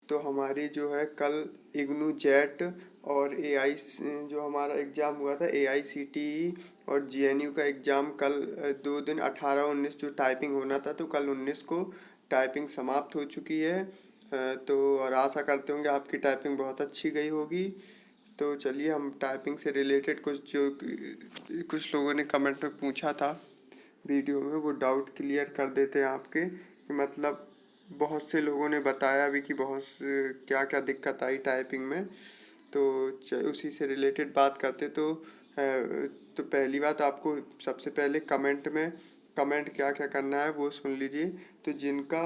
तो हमारी जो है कल इग्नू जेट और एआई जो हमारा एग्ज़ाम हुआ था एआईसीटीई और जेएनयू का एग्ज़ाम कल 2 दिन 18-19 जो टाइपिंग होना था, तो कल 19 को टाइपिंग समाप्त हो चुकी है। तो और आशा करते होंगे आपकी टाइपिंग बहुत अच्छी गई होगी। तो चलिए हम टाइपिंग से रिलेटेड कुछ लोगों ने कमेंट में पूछा था वीडियो में, वो डाउट क्लियर कर देते हैं आपके कि मतलब बहुत से लोगों ने बताया भी कि क्या क्या दिक्कत आई टाइपिंग में। तो उसी से रिलेटेड बात करते तो पहली बात आपको सबसे पहले कमेंट क्या क्या करना है वो सुन लीजिए। तो जिनका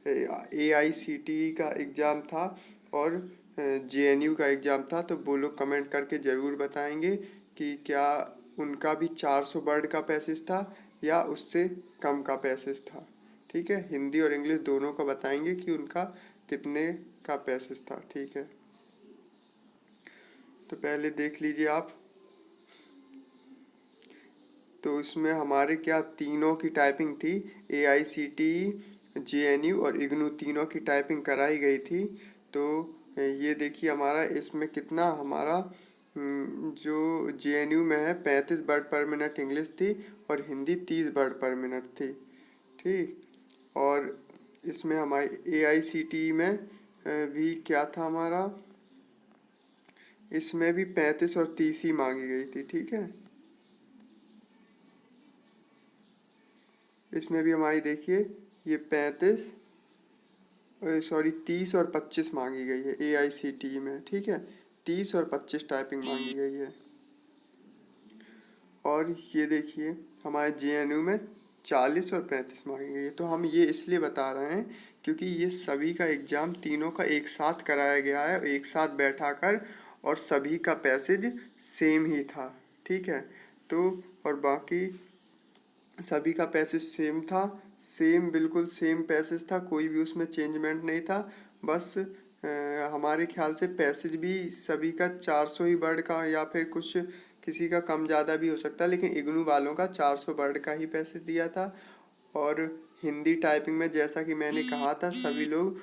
एआईसीटीई का एग्ज़ाम था और जेएनयू का एग्ज़ाम था, तो वो लोग कमेंट करके ज़रूर बताएंगे कि क्या उनका भी 400 वर्ड का पैसेज था या उससे कम का पैसेज था। ठीक है, हिंदी और इंग्लिश दोनों का बताएंगे कि उनका कितने का पैसेज था। ठीक है, तो पहले देख लीजिए आप। तो इसमें हमारे क्या तीनों की टाइपिंग थी, एआईसीटीई जेएनयू और इग्नू तीनों की टाइपिंग कराई गई थी। तो ये देखिए हमारा इसमें कितना हमारा जो जेएनयू में है 35 वर्ड पर मिनट इंग्लिश थी और हिंदी 30 वर्ड पर मिनट थी। ठीक, और इसमें हमारी एआईसीटीई में भी क्या था हमारा, इसमें भी 35 और 30 ही मांगी गई थी। ठीक है, इसमें भी हमारी देखिए ये 35 सॉरी 30 और 25 मांगी गई है एआईसीटीई में। ठीक है, 30 और 25 टाइपिंग मांगी गई है। और ये देखिए हमारे जेएनयू में 40 और 35 मांगी गई है। तो हम ये इसलिए बता रहे हैं क्योंकि ये सभी का एग्ज़ाम तीनों का एक साथ कराया गया है, एक साथ बैठा कर, और सभी का पैसेज सेम ही था। ठीक है, तो और बाकी सभी का पैसेज सेम था, सेम बिल्कुल सेम पैसेज था, कोई भी उसमें चेंजमेंट नहीं था। बस हमारे ख्याल से पैसेज भी सभी का 400 ही वर्ड का, या फिर कुछ किसी का कम ज़्यादा भी हो सकता है, लेकिन इग्नू वालों का 400 वर्ड का ही पैसेज दिया था। और हिंदी टाइपिंग में जैसा कि मैंने कहा था सभी लोग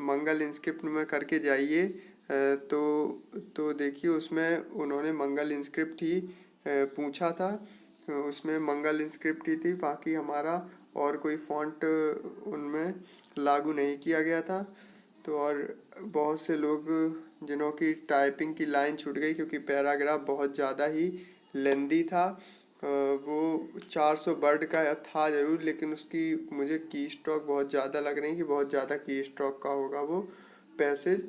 मंगल इंस्क्रिप्ट में करके जाइए। तो देखिए उसमें उन्होंने मंगल इंस्क्रिप्ट ही पूछा था, उसमें मंगल इंस्क्रिप्ट ही थी, बाकी हमारा और कोई फॉन्ट उनमें लागू नहीं किया गया था। तो और बहुत से लोग जिन्हों की टाइपिंग की लाइन छूट गई क्योंकि पैराग्राफ बहुत ज़्यादा ही लेंदी था। वो 400 वर्ड का था ज़रूर, लेकिन उसकी मुझे की स्ट्रोक बहुत ज़्यादा लग रही कि बहुत ज़्यादा की स्ट्रोक का होगा वो पैसेज।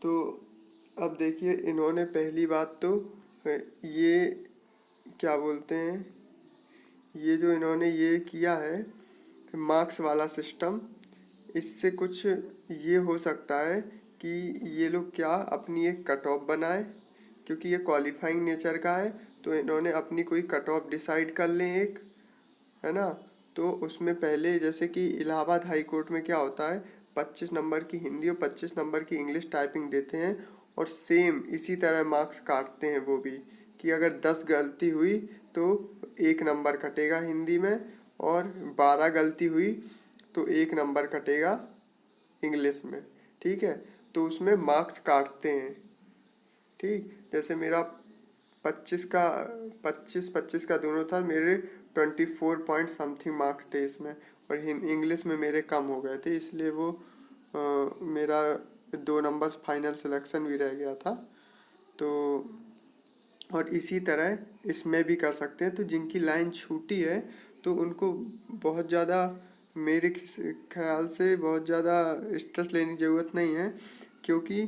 तो अब देखिए इन्होंने पहली बात तो ये क्या बोलते हैं, ये जो इन्होंने ये किया है मार्क्स वाला सिस्टम, इससे कुछ ये हो सकता है कि ये लोग क्या अपनी एक कट ऑफ बनाए, क्योंकि ये क्वालिफाइंग नेचर का है। तो इन्होंने अपनी कोई कट ऑफ डिसाइड कर लें एक, है ना। तो उसमें पहले जैसे कि इलाहाबाद हाई कोर्ट में क्या होता है, 25 नंबर की हिंदी और 25 नंबर की इंग्लिश टाइपिंग देते हैं, और सेम इसी तरह मार्क्स काटते हैं वो भी, कि अगर 10 गलती हुई तो 1 नंबर कटेगा हिंदी में, और 12 गलती हुई तो 1 नंबर कटेगा इंग्लिश में। ठीक है, तो उसमें मार्क्स काटते हैं। ठीक, जैसे मेरा 25 का 25 का दोनों था, मेरे 24 पॉइंट समथिंग मार्क्स थे इसमें, और इंग्लिश में मेरे कम हो गए थे, इसलिए वो मेरा 2 नंबर्स फाइनल सिलेक्शन भी रह गया था। तो और इसी तरह इसमें भी कर सकते हैं। तो जिनकी लाइन छूटी है तो उनको बहुत ज़्यादा, मेरे ख्याल से बहुत ज़्यादा स्ट्रेस लेने की ज़रूरत नहीं है, क्योंकि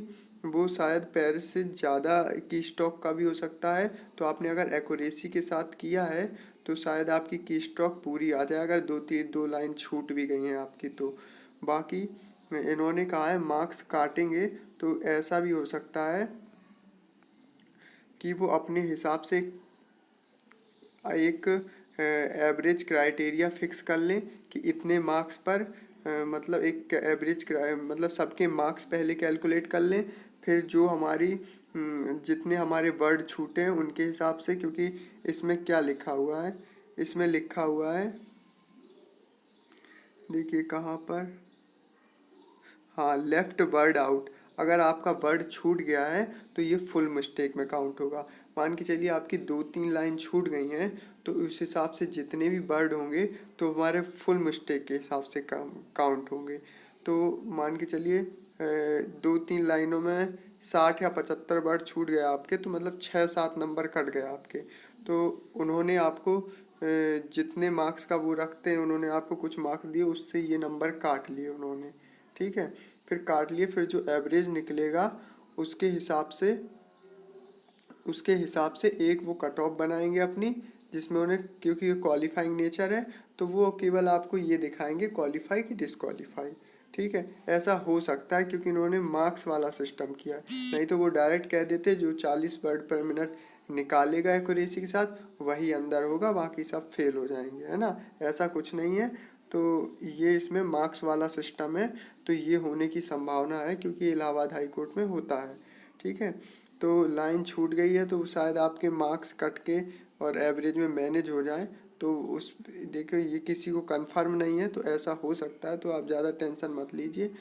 वो शायद पेरिस से ज़्यादा की स्ट्रोक का भी हो सकता है। तो आपने अगर एक्यूरेसी के साथ किया है तो शायद आपकी की स्ट्रोक पूरी आ जाए, अगर 2 लाइन छूट भी गई हैं आपकी तो। बाकी इन्होंने कहा है मार्क्स काटेंगे, तो ऐसा भी हो सकता है कि वो अपने हिसाब से एक एवरेज क्राइटेरिया फिक्स कर लें कि इतने मार्क्स पर मतलब एक एवरेज मतलब सबके मार्क्स पहले कैलकुलेट कर लें, फिर जो हमारी जितने हमारे वर्ड छूटे हैं उनके हिसाब से। क्योंकि इसमें क्या लिखा हुआ है, इसमें लिखा हुआ है, देखिए कहाँ पर, हाँ, लेफ्ट वर्ड आउट। अगर आपका वर्ड छूट गया है तो ये फुल मिस्टेक में काउंट होगा। मान के चलिए आपकी 2-3 लाइन छूट गई हैं, तो उस हिसाब से जितने भी वर्ड होंगे तो हमारे फुल मिस्टेक के हिसाब से काउंट होंगे। तो मान के चलिए 2-3 लाइनों में 60 या 75 वर्ड छूट गया आपके, तो मतलब 6-7 नंबर कट गए आपके। तो उन्होंने आपको जितने मार्क्स का वो रखते हैं, उन्होंने आपको कुछ मार्क्स दिए, उससे ये नंबर काट लिए उन्होंने। ठीक है, फिर काट लिए, फिर जो एवरेज निकलेगा उसके हिसाब से एक वो कट ऑफ बनाएंगे अपनी, जिसमें उन्हें, क्योंकि ये क्वालिफाइंग नेचर है, तो वो केवल आपको ये दिखाएंगे क्वालिफाई कि डिसक्वालीफाई। ठीक है, ऐसा हो सकता है क्योंकि इन्होंने मार्क्स वाला सिस्टम किया है, नहीं तो वो डायरेक्ट कह देते जो 40 वर्ड पर मिनट निकालेगा एक्यूरेसी के साथ वही अंदर होगा, बाकी सब फेल हो जाएंगे, है ना। ऐसा कुछ नहीं है। तो ये इसमें मार्क्स वाला सिस्टम है, तो ये होने की संभावना है क्योंकि इलाहाबाद हाई कोर्ट में होता है। ठीक है, तो लाइन छूट गई है तो शायद आपके मार्क्स कट के और एवरेज में मैनेज हो जाए, तो उस, देखो ये किसी को कंफर्म नहीं है, तो ऐसा हो सकता है, तो आप ज़्यादा टेंशन मत लीजिए।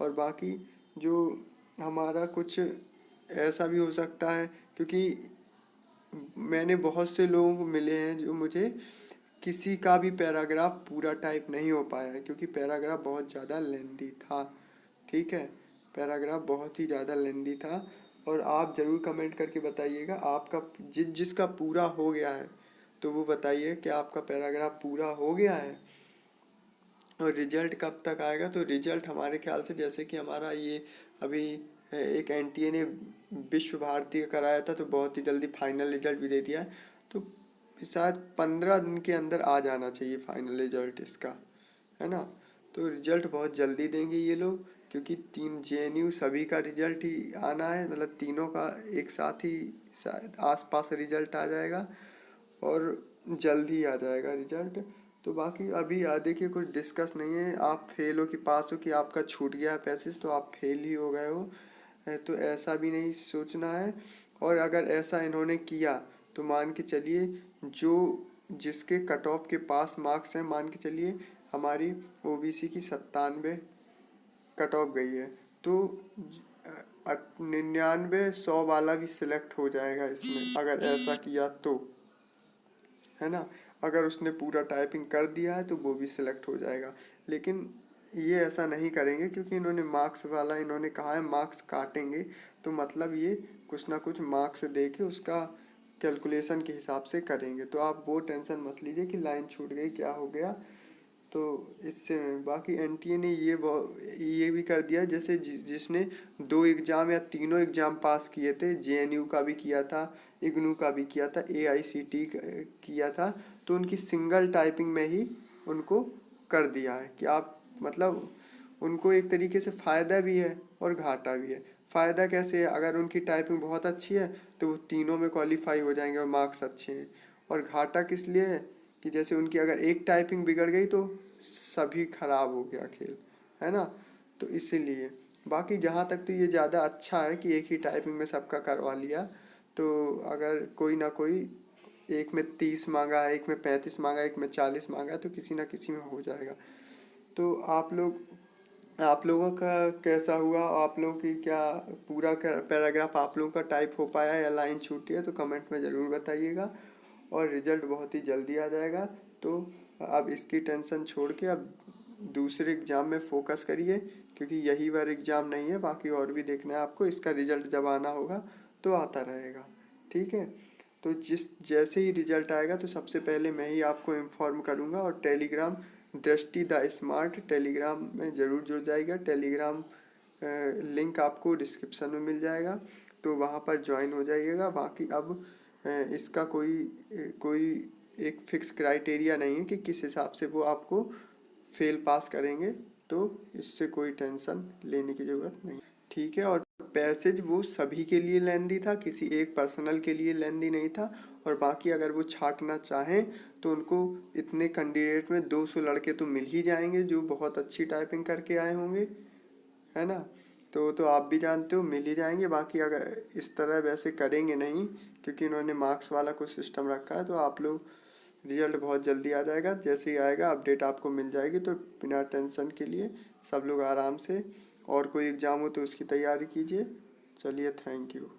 और बाकी जो हमारा कुछ ऐसा भी हो सकता है, क्योंकि मैंने बहुत से लोगों को मिले हैं जो मुझे किसी का भी पैराग्राफ पूरा टाइप नहीं हो पाया है, क्योंकि पैराग्राफ बहुत ज़्यादा लेंदी था। ठीक है, पैराग्राफ बहुत ही ज़्यादा लेंदी था। और आप ज़रूर कमेंट करके बताइएगा आपका जिसका पूरा हो गया है, तो वो बताइए कि आपका पैराग्राफ पूरा हो गया है। और रिजल्ट कब तक आएगा? तो रिजल्ट हमारे ख्याल से, जैसे कि हमारा ये अभी एक एनटीए ने विश्व भारती का कराया था, तो बहुत ही जल्दी फाइनल रिजल्ट भी दे दिया है, तो शायद 15 दिन के अंदर आ जाना चाहिए फाइनल रिजल्ट इसका, है ना। तो रिजल्ट बहुत जल्दी देंगे ये लोग, क्योंकि 3 जेएनयू सभी का रिजल्ट ही आना है, मतलब तीनों का एक साथ ही शायद आसपास रिजल्ट आ जाएगा, और जल्द ही आ जाएगा रिजल्ट। तो बाकी अभी देखिए कुछ डिस्कस नहीं है, आप फेल हो कि पास हो, कि आपका छूट गया है पैसेज तो आप फेल ही हो गए हो, तो ऐसा भी नहीं सोचना है। और अगर ऐसा इन्होंने किया तो मान के चलिए जो जिसके कट ऑफ के पास मार्क्स हैं, मान के चलिए हमारी ओबीसी की 97 कट ऑफ गई है, तो 99-100 वाला भी सिलेक्ट हो जाएगा इसमें, अगर ऐसा किया तो, है ना। अगर उसने पूरा टाइपिंग कर दिया है तो वो भी सिलेक्ट हो जाएगा। लेकिन ये ऐसा नहीं करेंगे, क्योंकि इन्होंने मार्क्स वाला इन्होंने कहा है मार्क्स काटेंगे, तो मतलब ये कुछ ना कुछ मार्क्स दे के उसका कैलकुलेशन के हिसाब से करेंगे। तो आप वो टेंशन मत लीजिए कि लाइन छूट गई क्या हो गया। तो इससे बाकी एनटीए ने ये भी कर दिया, जैसे जिसने 2 एग्ज़ाम या तीनों एग्ज़ाम पास किए थे, जेएनयू का भी किया था, इग्नू का भी किया था, एआईसीटी किया था, तो उनकी सिंगल टाइपिंग में ही उनको कर दिया है कि आप, मतलब उनको एक तरीके से फ़ायदा भी है और घाटा भी है। फ़ायदा कैसे है? अगर उनकी टाइपिंग बहुत अच्छी है तो वो तीनों में क्वालिफाई हो जाएंगे और मार्क्स अच्छे हैं। और घाटा किस लिए है कि जैसे उनकी अगर एक टाइपिंग बिगड़ गई तो सभी खराब हो गया खेल, है ना। तो इसीलिए बाकी जहाँ तक तो ये ज़्यादा अच्छा है कि एक ही टाइपिंग में सबका करवा लिया। तो अगर कोई ना कोई, एक में 30 मांगा है, एक में 35 मांगा है, एक में 40 मांगा है, तो किसी ना किसी में हो जाएगा। तो आप लोगों का कैसा हुआ? आप लोगों की क्या पूरा पैराग्राफ आप लोगों का टाइप हो पाया या लाइन छूटी है? तो कमेंट में ज़रूर बताइएगा। और रिजल्ट बहुत ही जल्दी आ जाएगा, तो अब इसकी टेंशन छोड़ के अब दूसरे एग्ज़ाम में फोकस करिए, क्योंकि यही बार एग्ज़ाम नहीं है, बाकी और भी देखना है आपको। इसका रिजल्ट जब आना होगा तो आता रहेगा। ठीक है, तो जैसे ही रिजल्ट आएगा तो सबसे पहले मैं ही आपको इन्फॉर्म करूँगा। और टेलीग्राम दृष्टि द स्मार्ट टेलीग्राम में ज़रूर जुड़ जाएगा। टेलीग्राम लिंक आपको डिस्क्रिप्शन में मिल जाएगा, तो वहाँ पर ज्वाइन हो जाइएगा। बाकी अब इसका कोई एक फिक्स क्राइटेरिया नहीं है कि किस हिसाब से वो आपको फेल पास करेंगे, तो इससे कोई टेंशन लेने की ज़रूरत नहीं। ठीक है, और पैसेज वो सभी के लिए लेंदी था, किसी एक पर्सनल के लिए लेंदी नहीं था। और बाकी अगर वो छांटना चाहें तो उनको इतने कैंडिडेट में 200 लड़के तो मिल ही जाएंगे जो बहुत अच्छी टाइपिंग करके आए होंगे, है ना। तो आप भी जानते हो मिल ही जाएंगे। बाकी अगर इस तरह वैसे करेंगे नहीं, क्योंकि इन्होंने मार्क्स वाला कुछ सिस्टम रखा है, तो आप लोग रिजल्ट बहुत जल्दी आ जाएगा। जैसे ही आएगा अपडेट आपको मिल जाएगी, तो बिना टेंशन के लिए सब लोग आराम से और कोई एग्ज़ाम हो तो उसकी तैयारी कीजिए। चलिए, थैंक यू।